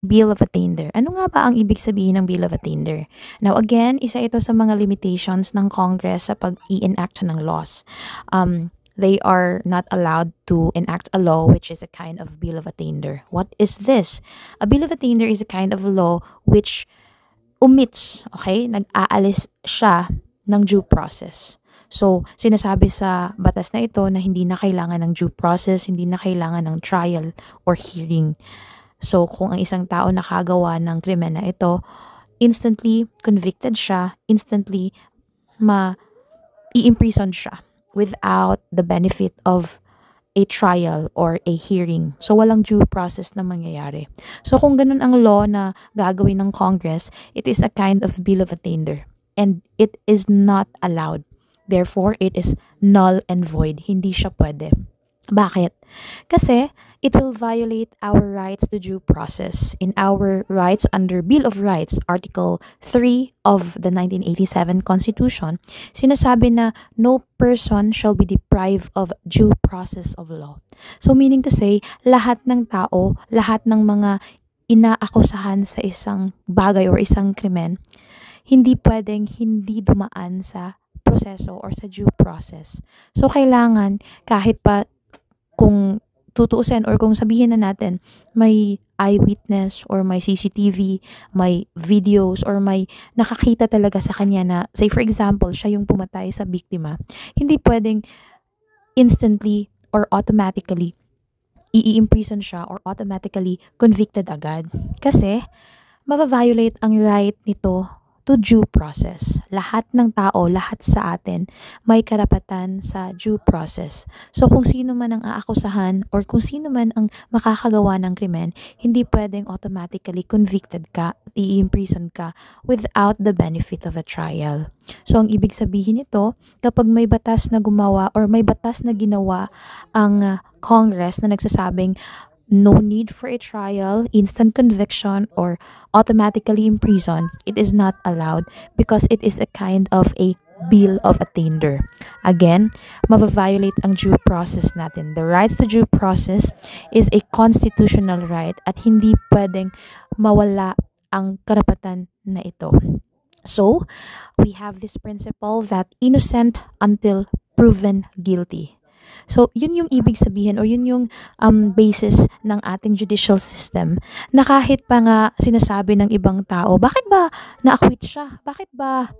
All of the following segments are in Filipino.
Bill of Attainder. Ano nga ba ang ibig sabihin ng Bill of Attainder? Now again, isa ito sa mga limitations ng Congress sa pag-i-enact ng laws. They are not allowed to enact a law which is a kind of Bill of Attainder. What is this? A Bill of Attainder is a kind of law which omits, okay? Nag-aalis siya ng due process. So, sinasabi sa batas na ito na hindi na kailangan ng due process, hindi na kailangan ng trial or hearing. So, kung ang isang tao nakagawa ng krimen na ito, instantly convicted siya, instantly i-imprison siya without the benefit of a trial or a hearing. So, walang due process na mangyayari. So, kung ganun ang law na gagawin ng Congress, it is a kind of Bill of Attainder. And it is not allowed. Therefore, it is null and void. Hindi siya pwede. Bakit? Kasi it will violate our rights to due process. In our rights under Bill of Rights, Article 3 of the 1987 Constitution, sinasabi na no person shall be deprived of due process of law. So meaning to say, lahat ng tao, lahat ng mga inaakusahan sa isang bagay or isang krimen, hindi pwedeng hindi dumaan sa proseso or sa due process. So kailangan kahit pa kung tutuusin or kung sabihin na natin may eyewitness or may CCTV, may videos or may nakakita talaga sa kanya na, say for example, siya yung pumatay sa biktima, hindi pwedeng instantly or automatically i-imprison siya or automatically convicted agad. Kasi mabaviolate ang right nito to due process. Lahat ng tao, lahat sa atin, may karapatan sa due process. So kung sino man ang aakusahan or kung sino man ang makakagawa ng krimen, hindi pwedeng automatically convicted ka, i-imprison ka without the benefit of a trial. So ang ibig sabihin nito, kapag may batas na gumawa or may batas na ginawa ang Congress na nagsasabing no need for a trial, instant conviction, or automatically imprisoned, it is not allowed because it is a kind of a Bill of Attainder. Again, mabaviolate ang due process natin. The rights to due process is a constitutional right at hindi pwedeng mawala ang karapatan na ito. So, we have this principle that innocent until proven guilty. So, yun yung ibig sabihin or yun yung basis ng ating judicial system na kahit pa nga sinasabi ng ibang tao, bakit ba na-acquit siya? Bakit ba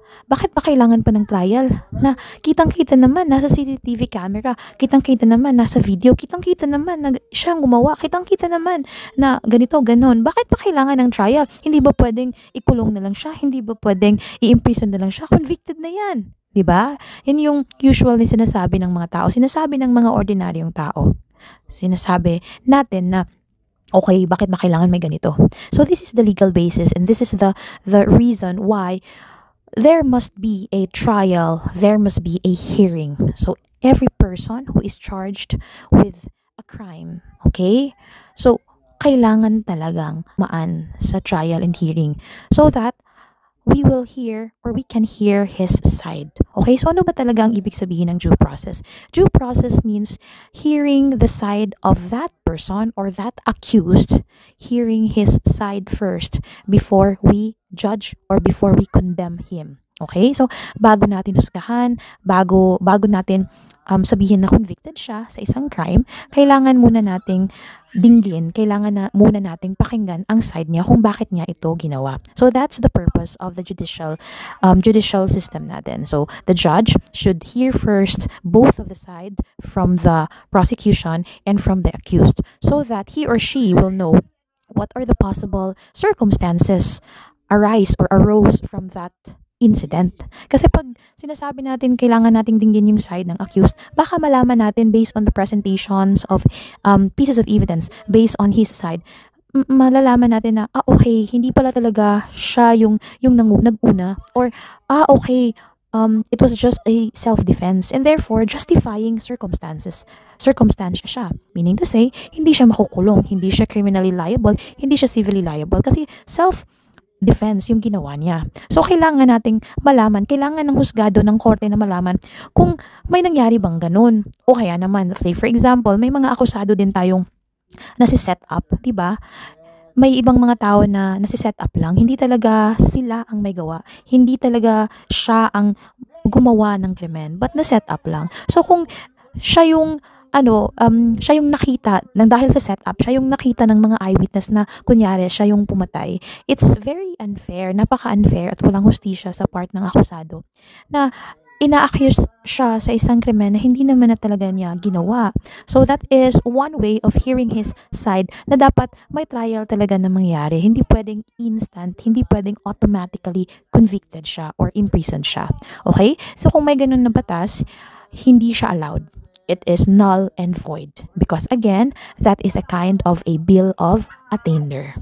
kailangan pa ng trial? Na kitang-kita naman nasa CCTV camera, kitang-kita naman nasa video, kitang-kita naman na siya ang gumawa, kitang-kita naman na ganito, ganon. Bakit pa kailangan ng trial? Hindi ba pwedeng ikulong na lang siya? Hindi ba pwedeng i-imprison na lang siya? Convicted na yan. 'Di ba? Yan yung usual na sinasabi ng mga tao, sinasabi ng mga ordinaryong tao. Sinasabi natin na okay, bakit ba kailangan may ganito? So this is the legal basis and this is the reason why there must be a trial, there must be a hearing. So every person who is charged with a crime, okay? So kailangan talagang maan sa trial and hearing so that we will hear or we can hear his side. Okay, so ano ba talaga ang ibig sabihin ng due process? Due process means hearing the side of that person or that accused, hearing his side first before we judge or before we condemn him. Okay, so bago natin husgahan, bago natin sabihin na convicted siya sa isang crime, kailangan muna nating dinggin, kailangan na muna nating pakinggan ang side niya kung bakit niya ito ginawa. So that's the purpose of the judicial system natin. So the judge should hear first both of the sides from the prosecution and from the accused so that he or she will know what are the possible circumstances arose from that incident. Kasi pag sinasabi natin kailangan nating dinggin yung side ng accused, baka malaman natin based on the presentations of pieces of evidence based on his side, malalaman natin na okay, hindi pala talaga siya yung nag-una or okay, it was just a self-defense and therefore justifying circumstansya siya. Meaning to say, hindi siya makukulong, hindi siya criminally liable, hindi siya civilly liable kasi self-defense yung ginawa niya. So, kailangan nating malaman, kailangan ng husgado ng korte na malaman kung may nangyari bang ganun. O kaya naman, say for example, may mga akusado din tayong nasi-set up, diba? may ibang mga tao na nasi-set up lang, hindi talaga sila ang may gawa, hindi talaga siya ang gumawa ng krimen, but na-set up lang. So kung siya yung siya yung nakita ng dahil sa setup, siya yung nakita ng mga eyewitness na kunyari siya yung pumatay. It's very unfair, napaka-unfair at walang hustisya sa part ng akusado na ina-accuse siya sa isang krimen na hindi naman na talaga niya ginawa. So that is one way of hearing his side na dapat may trial talaga na mangyari. Hindi pwedeng instant, hindi pwedeng automatically convicted siya or imprisoned siya. Okay? So kung may ganun na batas, hindi siya allowed. It is null and void because again, that is a kind of a bill of attainder.